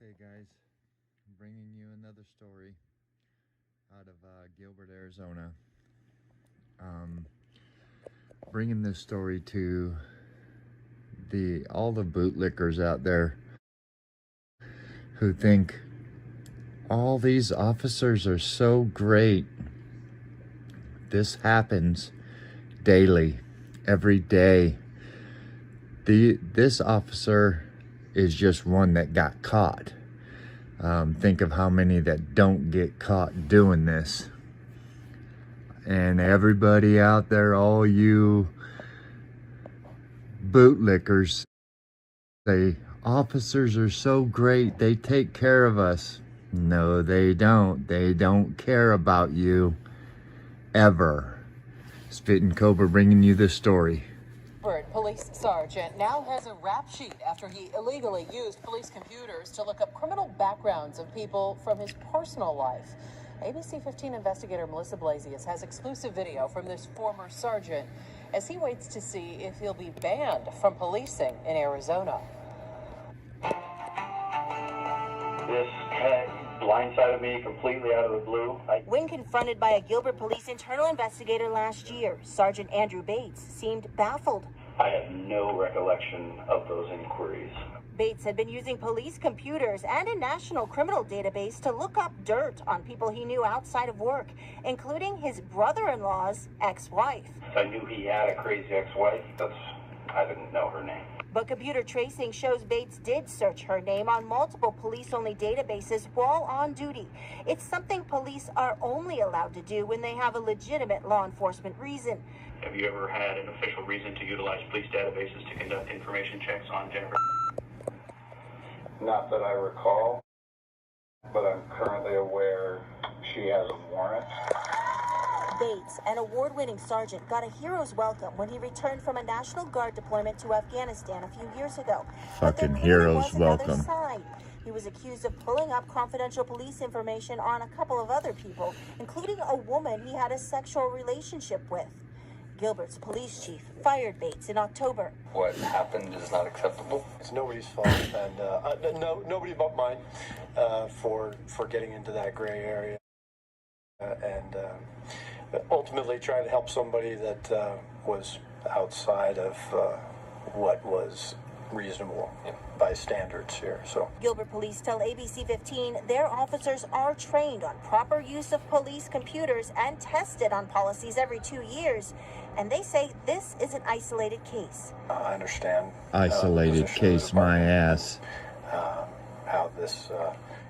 Okay, guys, I'm bringing you another story out of Gilbert, Arizona. Bringing this story to all the bootlickers out there who think all these officers are so great. This happens daily, every day. This officer is just one that got caught. Think of how many that don't get caught doing this. And everybody out there, all you bootlickers, say officers are so great, they take care of us. No, they don't. They don't care about you ever. Spittin' Cobra bringing you this story. Police sergeant now has a rap sheet after he illegally used police computers to look up criminal backgrounds of people from his personal life. ABC 15 investigator Melissa Blasius has exclusive video from this former sergeant as he waits to see if he'll be banned from policing in Arizona. This had blindsided me completely out of the blue. When confronted by a Gilbert police internal investigator last year, Sergeant Andrew Bates seemed baffled. I have no recollection of those inquiries. Bates had been using police computers and a national criminal database to look up dirt on people he knew outside of work, including his brother-in-law's ex-wife. I knew he had a crazy ex-wife. I didn't know her name. But computer tracing shows Bates did search her name on multiple police-only databases while on duty. It's something police are only allowed to do when they have a legitimate law enforcement reason. Have you ever had an official reason to utilize police databases to conduct information checks on Jennifer? Not that I recall, but I'm currently aware she has a warrant. Bates, an award-winning sergeant, got a hero's welcome when he returned from a National Guard deployment to Afghanistan a few years ago. Fucking hero's welcome. He was accused of pulling up confidential police information on a couple of other people, including a woman he had a sexual relationship with. Gilbert's police chief fired Bates in October. What happened is not acceptable. It's nobody's fault, and nobody but mine for getting into that gray area and ultimately trying to help somebody that was outside of what was reasonable by standards here. So Gilbert police tell ABC 15 their officers are trained on proper use of police computers and tested on policies every 2 years. And they say this is an isolated case. I understand. Isolated case, my ass. How this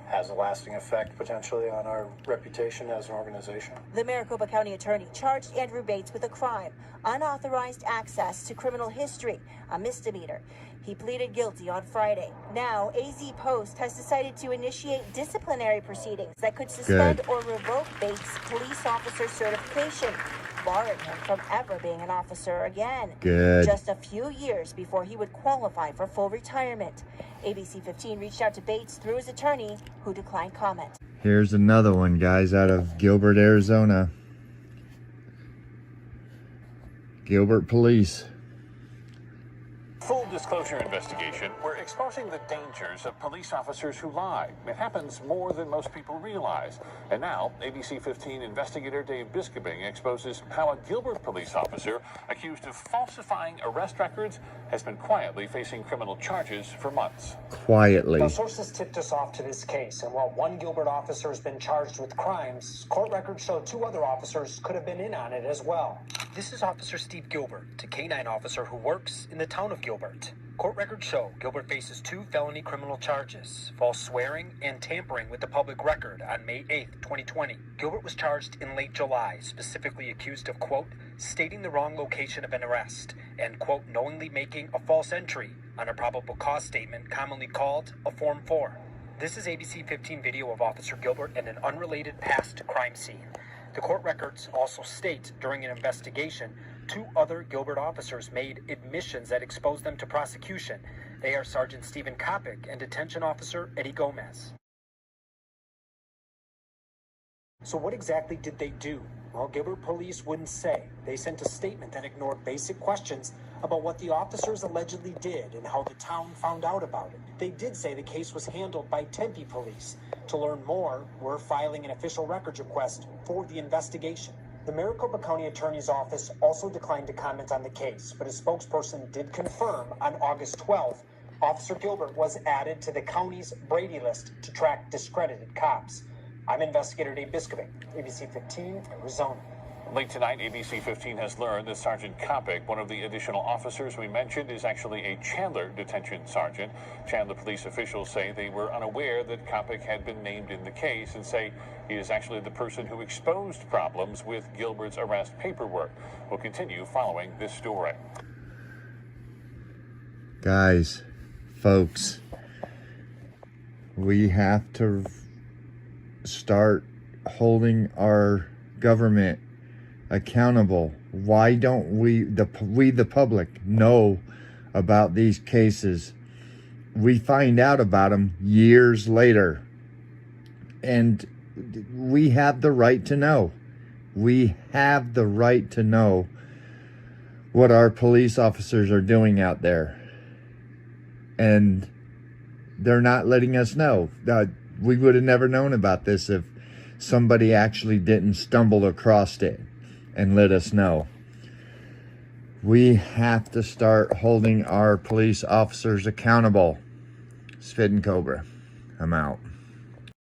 has a lasting effect potentially on our reputation as an organization. The Maricopa County attorney charged Andrew Bates with a crime, unauthorized access to criminal history, a misdemeanor. He pleaded guilty on Friday. Now, AZ Post has decided to initiate disciplinary proceedings that could suspend or revoke Bates' police officer certification, barring him from ever being an officer again. Good. Just a few years before he would qualify for full retirement. ABC 15 reached out to Bates through his attorney, who declined comment. Here's another one, guys, out of Gilbert, Arizona. Gilbert Police. Full disclosure investigation. We're exposing the dangers of police officers who lie. It happens more than most people realize. And now, ABC 15 investigator Dave Biskobing exposes how a Gilbert police officer accused of falsifying arrest records has been quietly facing criminal charges for months. Quietly. Now, sources tipped us off to this case, and while one Gilbert officer has been charged with crimes, court records show 2 other officers could have been in on it as well. This is Officer Steve Gilbert, a K-9 officer who works in the town of Gilbert. Court records show Gilbert faces 2 felony criminal charges, false swearing and tampering with the public record on May 8th, 2020. Gilbert was charged in late July, specifically accused of, quote, stating the wrong location of an arrest and, quote, knowingly making a false entry on a probable cause statement commonly called a Form 4. This is ABC 15 video of Officer Gilbert at an unrelated past crime scene. The court records also state during an investigation, 2 other Gilbert officers made admissions that exposed them to prosecution. They are Sergeant Stephen Kopic and Detention Officer Eddie Gomez. So what exactly did they do? Well, Gilbert police wouldn't say. They sent a statement that ignored basic questions about what the officers allegedly did and how the town found out about it. They did say the case was handled by Tempe Police. To learn more, we're filing an official records request for the investigation. The Maricopa County Attorney's Office also declined to comment on the case, but a spokesperson did confirm on August 12th, Officer Gilbert was added to the county's Brady list to track discredited cops. I'm Investigator Dave Biscoving, ABC 15, Arizona. Late tonight, ABC 15 has learned that Sergeant Kopic, one of the additional officers we mentioned, is actually a Chandler detention sergeant. Chandler police officials say they were unaware that Kopic had been named in the case and say he is actually the person who exposed problems with Gilbert's arrest paperwork. We'll continue following this story. Guys, folks, we have to start holding our government accountable. Why don't we the public know about these cases? We find out about them years later, and we have the right to know. We have the right to know what our police officers are doing out there, and they're not letting us know. We would have never known about this if somebody actually didn't stumble across it and let us know. We have to start holding our police officers accountable. Spit and Cobra, I'm out.